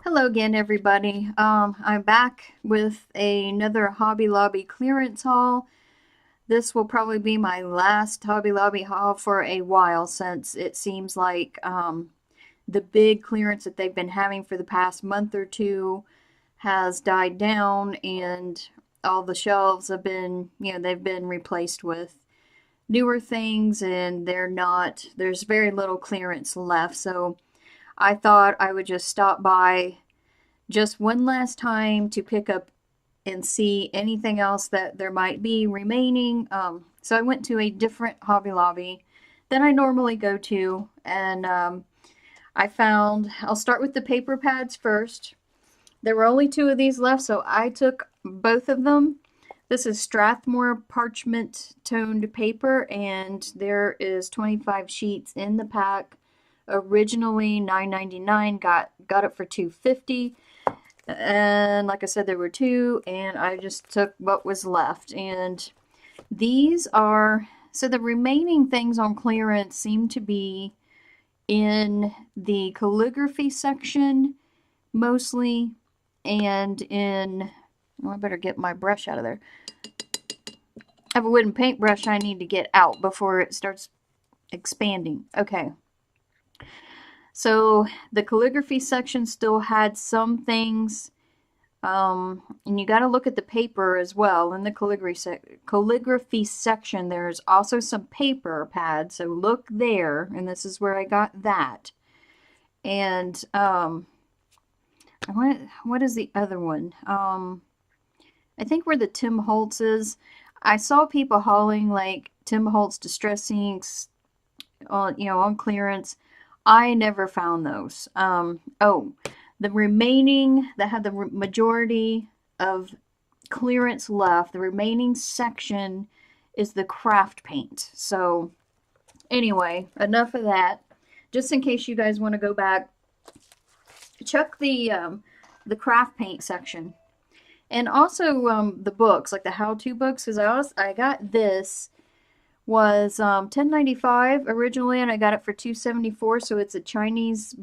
Hello again, everybody. I'm back with another Hobby Lobby clearance haul. This will probably be my last Hobby Lobby haul for a while, since it seems like the big clearance that they've been having for the past month or two has died down, and all the shelves have been, they've been replaced with newer things, and there's very little clearance left. So I thought I would just stop by just one last time to pick up and see anything else that there might be remaining. So I went to a different Hobby Lobby than I normally go to, and I'll start with the paper pads first. There were only two of these left, so I took both of them. This is Strathmore parchment toned paper, and there is 25 sheets in the pack. Originally $9.99, got it for $2.50. And like I said, there were two, and I just took what was left. And these are, so the remaining things on clearance seem to be in the calligraphy section mostly, and well, I better get my brush out of there. I have a wooden paintbrush I need to get out before it starts expanding. Okay. So the calligraphy section still had some things, and you got to look at the paper as well. In the calligraphy section, there's also some paper pads, so look there, and this is where I got that. And what is the other one? I think where the Tim Holtz is. I saw people hauling like Tim Holtz Distress Inks on clearance. I never found those. The remaining that had the majority of clearance left, the remaining section is the craft paint. So anyway, enough of that. Just in case you guys want to go back, check the craft paint section, and also the books, like the how-to books, because I got this. Was $10.95 originally, and I got it for $2.74. So it's a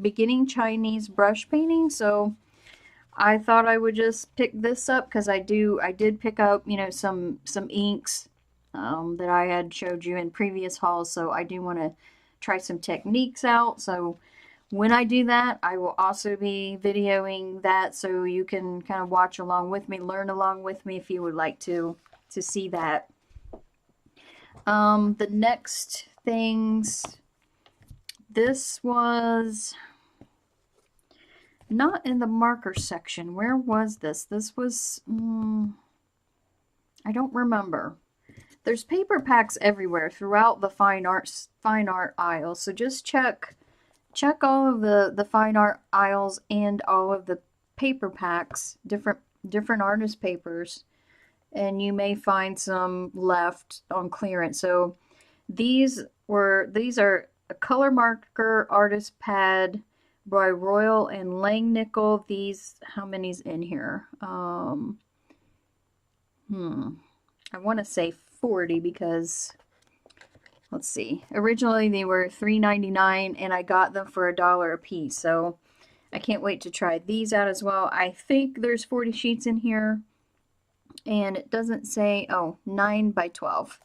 beginning Chinese brush painting. So I thought I would just pick this up, because I did pick up some inks that I had showed you in previous hauls. So I do want to try some techniques out. So when I do that, I will also be videoing that, so you can kind of watch along with me, learn along with me if you would like to see that. The next things, this was not in the marker section. Where was this? This was, I don't remember. There's paper packs everywhere throughout the fine art aisle. So just check all of the fine art aisles and all of the paper packs, different artist papers, and you may find some left on clearance. So these are a color marker artist pad by Royal and Langnickel. These, how many's in here? I want to say 40, because let's see. Originally they were $3.99, and I got them for $1 a piece. So I can't wait to try these out as well. I think there's 40 sheets in here. And it doesn't say, 9 by 12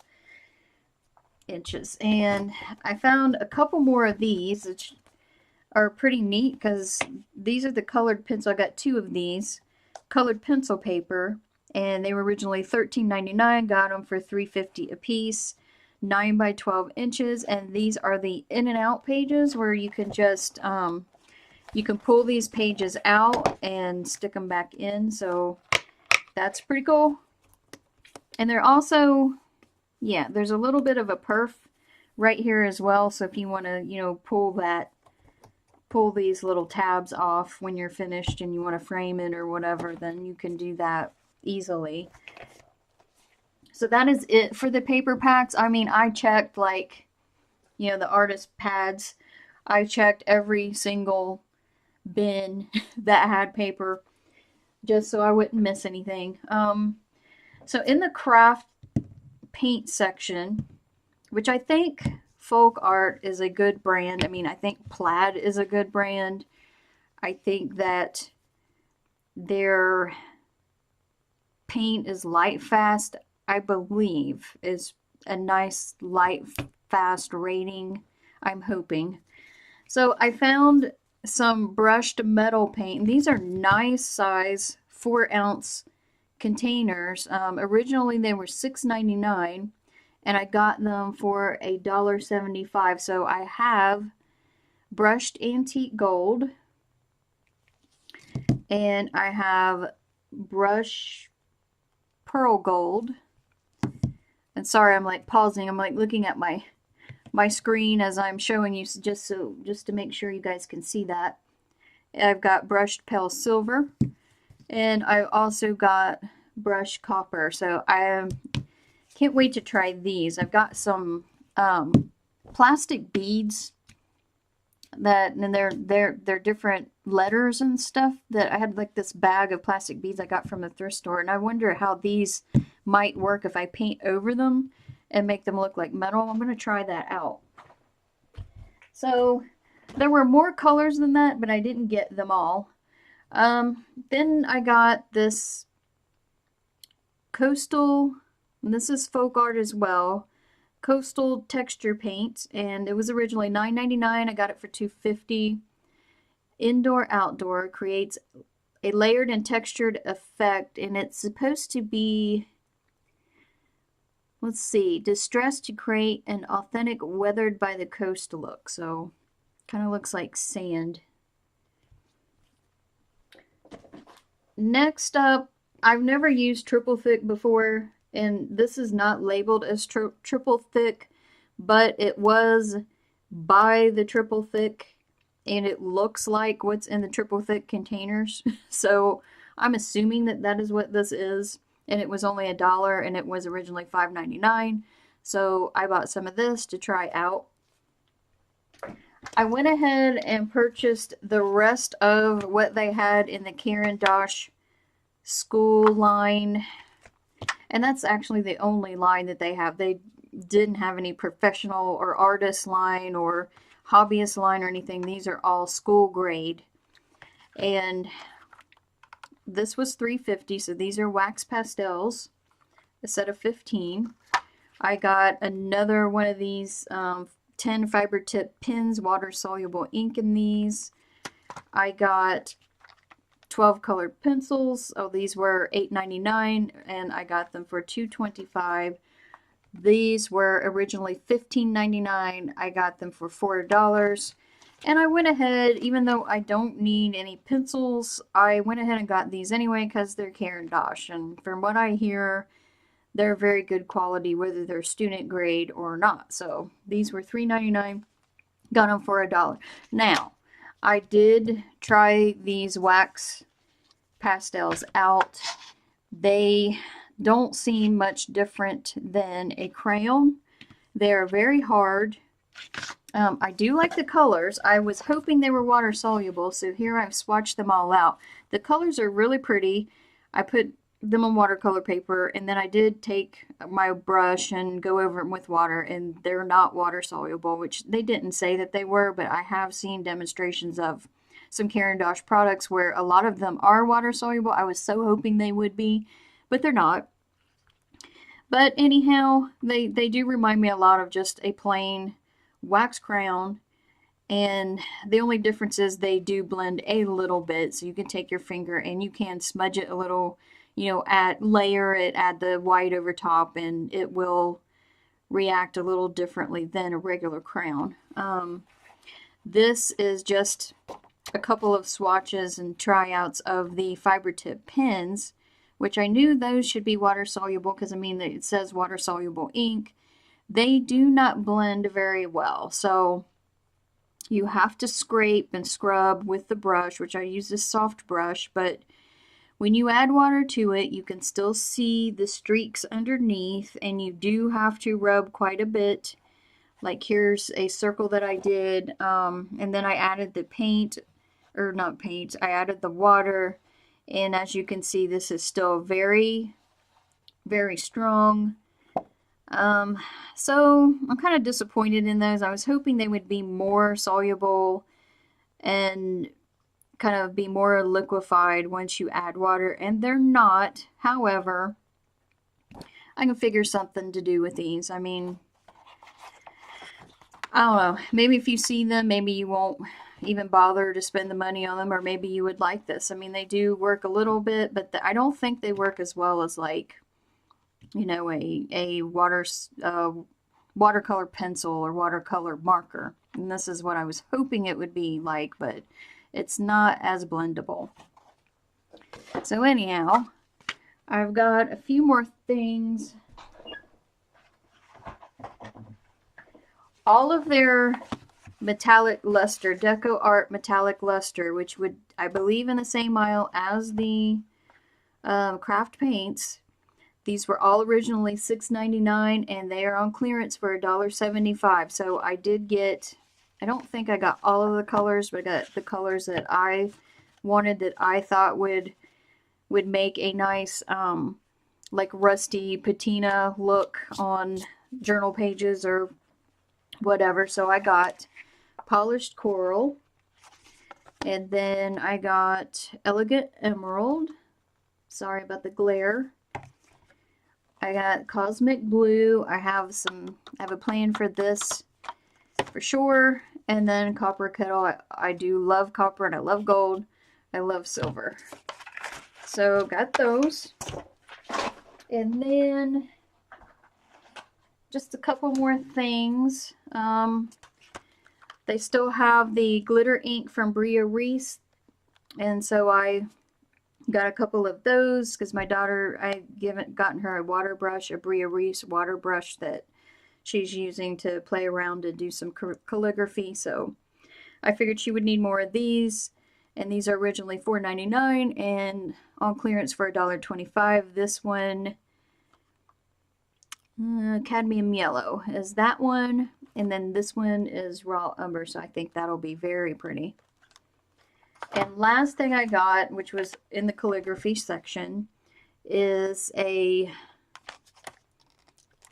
inches. And I found a couple more of these, which are pretty neat, because these are the colored pencil. I got two of these colored pencil paper, and they were originally $13.99. Got them for $3.50 a piece, 9 by 12 inches. And these are the in and out pages, where you can just you can pull these pages out and stick them back in. So that's pretty cool. And they're also, there's a little bit of a perf right here as well. So if you want to, pull these little tabs off when you're finished and you want to frame it or whatever, then you can do that easily. So that is it for the paper packs. I mean, I checked the artist pads. I checked every single bin that had paper, just so I wouldn't miss anything. So in the craft paint section, which I think Folk Art is a good brand. I mean, I think Plaid is a good brand. I think that their paint is light fast, I believe, is a nice light fast rating, I'm hoping. So I found some brushed metal paint. These are nice size 4-ounce containers. Originally they were $6.99 and I got them for $1.75. So I have brushed antique gold and I have brush pearl gold. And sorry, I'm like pausing. I'm like looking at my screen as I'm showing you just to make sure you guys can see that. I've got brushed pale silver and I've also got brushed copper. So I can't wait to try these. I've got some plastic beads that, and they're different letters and stuff, that I had like this bag of plastic beads I got from the thrift store, and I wonder how these might work if I paint over them and make them look like metal. I'm going to try that out. So there were more colors than that, but I didn't get them all. Then I got this coastal, and this is folk art as well, coastal texture paint, and it was originally $9.99. I got it for $2.50. Indoor outdoor, creates a layered and textured effect, and it's supposed to be, let's see, distressed to create an authentic weathered by the coast look. So kind of looks like sand. Next up, I've never used triple thick before, and this is not labeled as triple thick, but it was by the triple thick, and it looks like what's in the triple thick containers. So I'm assuming that that is what this is, and it was only $1, and it was originally $5.99. So I bought some of this to try out. I went ahead and purchased the rest of what they had in the Karen Tosh school line, and that's actually the only line that they have. They didn't have any professional or artist line or hobbyist line or anything. These are all school grade, and this was $3.50. So these are wax pastels, a set of 15. I got another one of these 10 fiber tip pins, water soluble ink in these. I got 12 colored pencils. Oh, these were $8.99 and I got them for $2.25. These were originally $15.99. I got them for $4. And I went ahead, even though I don't need any pencils, I went ahead and got these anyway because they're Karen Tosh. And from what I hear, they're very good quality, whether they're student grade or not. So these were $3.99. Got them for $1. Now, I did try these wax pastels out. They don't seem much different than a crayon. They're very hard. I do like the colors. I was hoping they were water soluble, so here I've swatched them all out. The colors are really pretty. I put them on watercolor paper, and then I did take my brush and go over them with water, and they're not water soluble, which they didn't say that they were, but I have seen demonstrations of some Karen Tosh products where a lot of them are water soluble. I was so hoping they would be, but they're not. But anyhow, they do remind me a lot of just a plain wax crayon, and the only difference is they do blend a little bit, so you can take your finger and you can smudge it a little, you know, layer it, add the white over top, and it will react a little differently than a regular crayon. This is just a couple of swatches and tryouts of the fiber tip pens, which I knew those should be water soluble because I mean it says water soluble ink. They do not blend very well, so you have to scrape and scrub with the brush, which I use this soft brush, but when you add water to it, you can still see the streaks underneath, and you do have to rub quite a bit. Like here's a circle that I did, and then I added the paint, or not paint, I added the water, and as you can see, this is still very, very strong. So I'm kind of disappointed in those. I was hoping they would be more soluble and kind of be more liquefied once you add water, and they're not. However, I can figure something to do with these. I mean, I don't know. Maybe if you see them, maybe you won't even bother to spend the money on them, or maybe you would like this. I mean, they do work a little bit, but I don't think they work as well as, like, you know, a watercolor pencil or watercolor marker. And this is what I was hoping it would be like, but it's not as blendable. So anyhow, I've got a few more things. All of their metallic luster, Deco Art metallic luster, which would, I believe, in the same aisle as the craft paints. These were all originally $6.99, and they are on clearance for $1.75. So I did get, I don't think I got all of the colors, but I got the colors that I wanted, that I thought would make a nice like rusty patina look on journal pages or whatever. So I got Polished Coral, and then I got Elegant Emerald. Sorry about the glare. I got Cosmic Blue. I have a plan for this for sure. And then Copper Kettle. I do love copper, and I love gold. I love silver. So got those. And then just a couple more things. They still have the glitter ink from Bria Reese, and so I got a couple of those because my daughter, I gotten her a water brush, a Bria Reese water brush that she's using to play around and do some calligraphy. So I figured she would need more of these, and these are originally $4.99 and on clearance for $1.25. This one, Cadmium Yellow is that one, and then this one is Raw Umber, so I think that'll be very pretty. And last thing I got, which was in the calligraphy section, is a,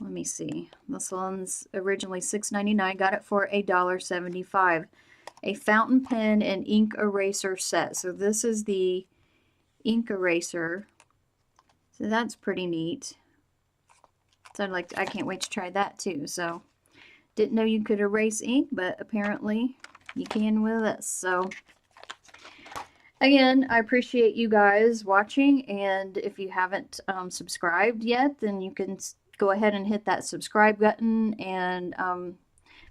let me see, this one's originally $6.99, got it for $1.75. A fountain pen and ink eraser set. So this is the ink eraser. So that's pretty neat. So I can't wait to try that too. So didn't know you could erase ink, but apparently you can with this. So again, I appreciate you guys watching, and if you haven't subscribed yet, then you can go ahead and hit that subscribe button and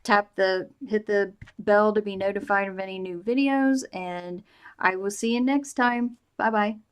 hit the bell to be notified of any new videos, and I will see you next time. Bye bye.